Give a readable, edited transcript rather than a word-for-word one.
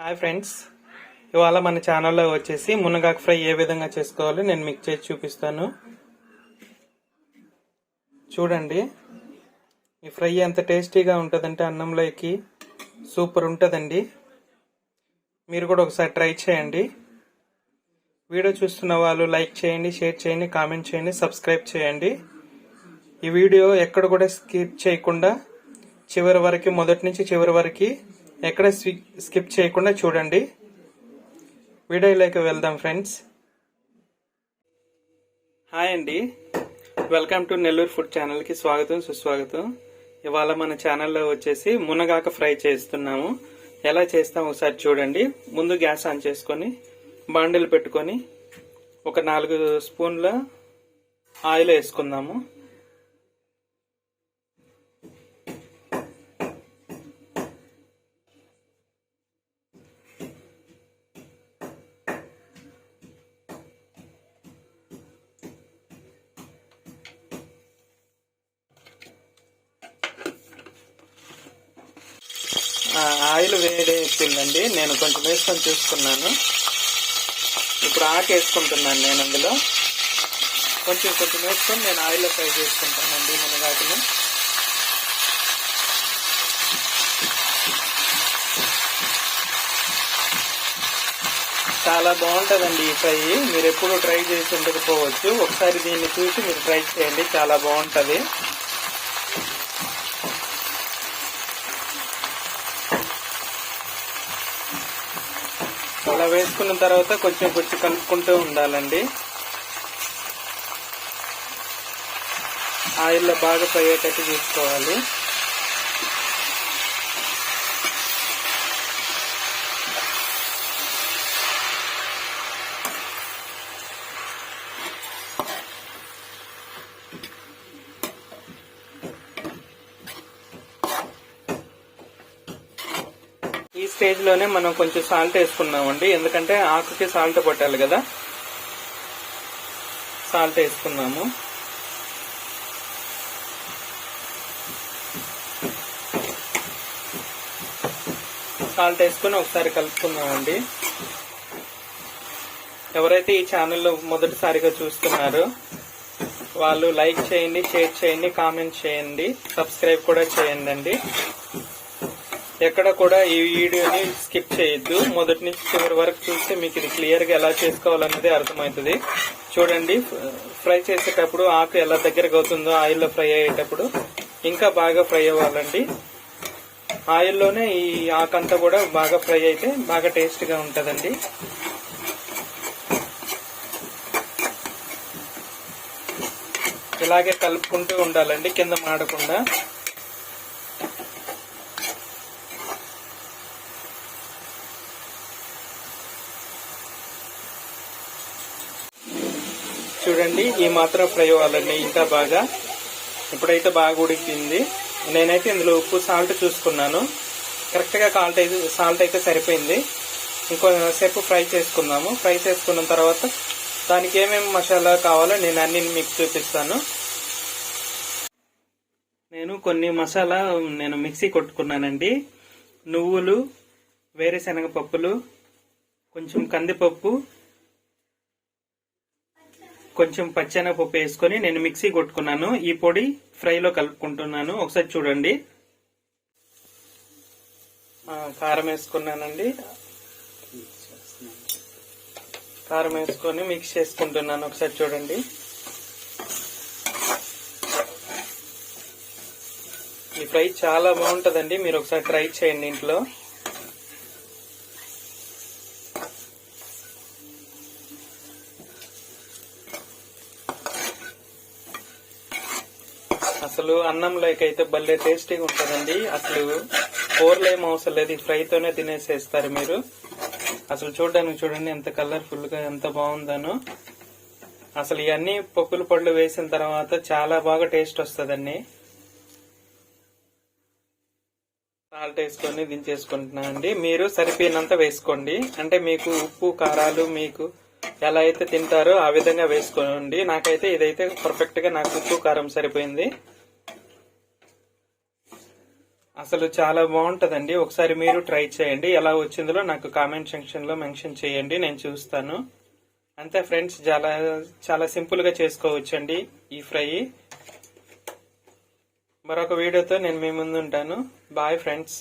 Hi friends, ఇవాళ మన ఛానల్లో వచ్చేసి మునగాకు ఫ్రై ఏ విధంగా చేసుకోవాలో నేను మీకు చేసి చూపిస్తాను. చూడండి, ఈ ఫ్రై ఎంత టేస్టీగా ఉంటుందంటే అన్నంలోకి సూపర్ ఉంటుందండి. మీరు కూడా ఒకసారి ట్రై చేయండి. వీడియో చూస్తున్న వాళ్ళు లైక్ చేయండి, షేర్ చేయండి, కామెంట్ చేయండి, సబ్స్క్రైబ్ చేయండి. ఈ వీడియో ఎక్కడ కూడా స్కిప్ చేయకుండా చివరి వరకు, మొదటి నుంచి చివరి వరకు ఎక్కడ స్కిప్ చేయకుండా చూడండి. వీడియోలోకి వెళ్దాం ఫ్రెండ్స్. హాయ్ అండి, వెల్కమ్ టు నెల్లూరు ఫుడ్ ఛానల్కి స్వాగతం, సుస్వాగతం. ఇవాళ మన ఛానల్లో వచ్చేసి మునగాకు ఫ్రై చేస్తున్నాము. ఎలా చేస్తాం ఒకసారి చూడండి. ముందు గ్యాస్ ఆన్ చేసుకొని బాండిల్ పెట్టుకొని ఒక 4 స్పూన్ల ఆయిల్ వేసుకుందాము. ఆయిల్ వేడెక్కిందండి. నేను కొంచెం వేసుకొని చూసుకున్నాను. ఇప్పుడు ఆకు వేసుకుంటున్నాను. నేను అందులో కొంచెం వేసుకొని నేను ఆయిల్లో ఫ్రై చేసుకుంటానండి మునగాకుని. చాలా బాగుంటుందండి ఈ ఫ్రై. మీరు ఎప్పుడు ట్రై చేసి ఉండకపోవచ్చు. ఒకసారి దీన్ని చూసి మీరు ట్రై చేయండి, చాలా బాగుంటుంది. అలా వేసుకున్న తర్వాత కొంచెం కలుపుకుంటూ ఉండాలండి. ఆయిల్లో బాగా ఫ్రై అయ్యేటట్టు చూసుకోవాలి. ఈ స్టేజ్ లోనే మనం కొంచెం సాల్ట్ వేసుకున్నామండి, ఎందుకంటే ఆకుకి సాల్ట్ పట్టాలి కదా. సాల్ట్ వేసుకున్నాము. సాల్ట్ వేసుకుని ఒకసారి కలుపుకున్నామండి. ఎవరైతే ఈ ఛానల్లో మొదటిసారిగా చూస్తున్నారో వాళ్ళు లైక్ చేయండి, షేర్ చేయండి, కామెంట్ చేయండి, సబ్స్క్రైబ్ కూడా చేయండి. ఎక్కడ కూడా ఈ వీడియోని స్కిప్ చేయొద్దు. మొదటి నుంచి చివరి వరకు చూస్తే మీకు ఇది క్లియర్ గా ఎలా చేసుకోవాలన్నది అర్థమవుతుంది. చూడండి, ఫ్రై చేసేటప్పుడు ఆకు ఎలా దగ్గరకు అవుతుందో ఆయిల్లో ఫ్రై అయ్యేటప్పుడు ఇంకా బాగా ఫ్రై అవ్వాలండి. ఆయిల్లోనే ఈ ఆకంతా కూడా బాగా ఫ్రై అయితే బాగా టేస్ట్ గా ఉంటదండి. ఇలాగే కలుపుకుంటూ ఉండాలండి, కింద మాడకుండా. చూడండి, ఈ మాత్రం ఫ్రై అవ్వాలండి ఇంకా బాగా. ఇప్పుడైతే బాగా ఉడికింది. నేనైతే ఇందులో ఉప్పు, సాల్ట్ చూసుకున్నాను. కరెక్ట్ గా సాల్ట్ అయితే సరిపోయింది. ఇంకోసేపు ఫ్రై చేసుకుందాము. ఫ్రై చేసుకున్న తర్వాత దానికి ఏమేమి మసాలా కావాలో నేను అన్ని మీకు చూపిస్తాను. నేను కొన్ని మసాలా మిక్సీ కొట్టుకున్నానండి. నువ్వులు, వేరుశనగ పప్పులు, కొంచెం కందిపప్పు, కొంచెం పచ్చెనగపప్పు వేసుకొని నేను మిక్సీ కొట్టుకున్నాను. ఈ పొడి ఫ్రైలో కలుపుకుంటున్నాను. ఒకసారి చూడండి. కారం వేసుకున్నానండి. కారం వేసుకొని మిక్స్ చేసుకుంటున్నాను. ఒకసారి చూడండి. ఈ ఫ్రై చాలా బాగుంటుందండి. మీరు ఒకసారి ట్రై చేయండి ఇంట్లో. అసలు అన్నంలోకి అయితే భలే టేస్టీగా ఉంటుందండి. అసలు కూరలు ఏం అవసరం లేదు, ఈ ఫ్రైతోనే తినేసేస్తారు మీరు. అసలు చూడండి ఎంత కలర్ఫుల్ గా ఎంత బాగుందనో. అసలు ఇవన్నీ పప్పుల పళ్ళు వేసిన తర్వాత చాలా బాగా టేస్ట్ వస్తుందండి. సాల్ట్ వేసుకొని దించేసుకుంటున్నానండి. మీరు సరిపోయినంత వేసుకోండి. అంటే మీకు ఉప్పు, కారాలు మీకు ఎలా అయితే తింటారో ఆ విధంగా వేసుకోండి. నాకైతే ఇదైతే పర్ఫెక్ట్ గా నాకు ఉప్పు, కారం సరిపోయింది. అసలు చాలా బాగుంటదండి. ఒకసారి మీరు ట్రై చేయండి. ఎలా వచ్చిందో నాకు కామెంట్ సెక్షన్ లో మెన్షన్ చేయండి, నేను చూస్తాను. అంతే ఫ్రెండ్స్, చాలా చాలా సింపుల్ గా చేసుకోవచ్చండి ఈ ఫ్రై. మరొక వీడియోతో నేను మీ ముందు ఉంటాను. Bye friends.